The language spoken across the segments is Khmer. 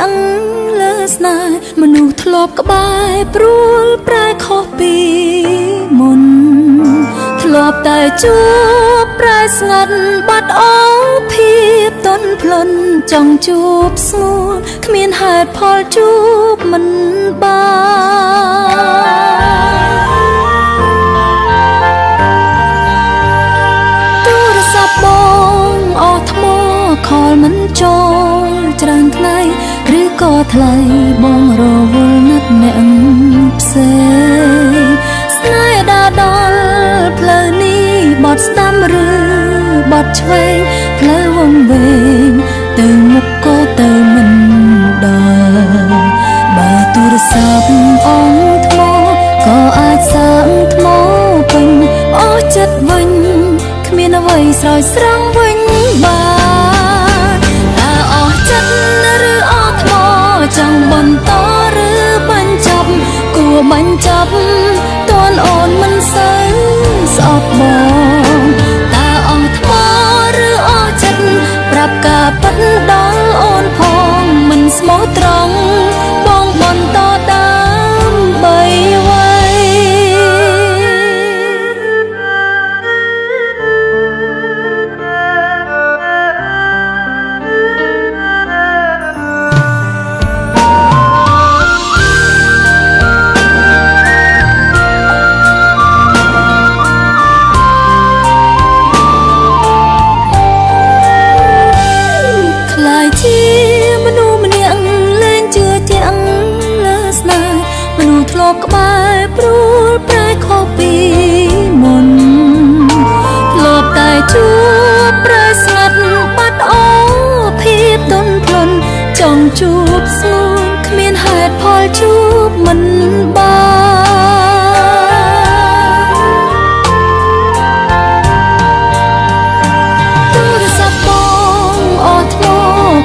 ទាំងលើស្នេហ៍មនុស្សធ្លាប់ក្បែរព្រួលប្រែខុសពីមុនធ្លាប់តែជួបប្រែស្ងាត់បាត់អូភាពទន់ភ្លន់ចង់ជួបស្ងួនគ្មានហេតុផលជួបមិនបានទូរស័ព្ទបងអស់ថ្មខលមិនចូលច្រើនថ្ងៃឬក៏ថ្លៃបងរវល់ណាត់អ្នកផ្សេងស្នេហ៍ដើរដល់ផ្លូវនេះបត់ស្ដាំឬបត់ឆ្វេងផ្លូវវង្វេងទៅមុខក៏ទៅមិនដល់បើទូរស័ព្ទអងថ្មក៏អាចសាំថ្មពេញអស់ចិត្តវិញគ្មានអ្វីស្រោចស្រង់វិញបានតើអស់ចិត្តឬអស់ថ្មចង់បន្តឬបញ្ចប់គួរបញ្ចប់តនអូនមិនសូវស្អប់បងតើអស់ថ្មឬអស់ចិត្តប្រាប់ការពិតដល់អូនផងមិនស្មោះត្រង់បងបន្តដើម្បីអ្វីជាមនុស្សម្នាក់លែងជឿទាំងលើស្នេហ៍មនុស្សធ្លាប់ក្បែរព្រួលប្រែខុសពីមុនធ្លាប់តែជួបប្រែស្ងាត់បាត់អូភាពទន់ភ្លន់ចង់ជួបស្ងួនគ្មានហេតុផលជួបមិន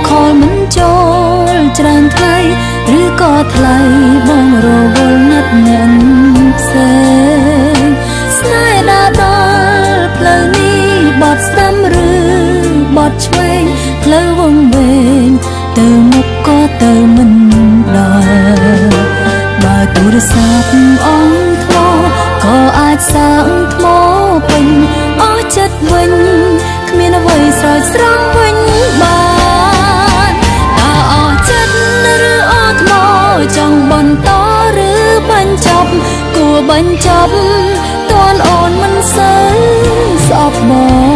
ខលមិនចូលច្រើនថ្ងៃឬក៏ថ្លៃបងរវល់ណាត់អ្នកផ្សេងស្នេហ៍ដើរដល់ផ្លូវនេះបត់ស្ដាំឬបត់ឆ្វេងផ្លូវវង្វេងទៅមុខក៏ទៅមិនដល់បើទូរស័ព្ទអងថ្មក៏អាចសាំថ្មពេញអស់ចិត្តវិញគ្មានអ្វីស្រោចស្រង់វិញបានចង់បន្តឬបញ្ចប់គួរបញ្ចប់តនអូនមិនសូវស្អប់បង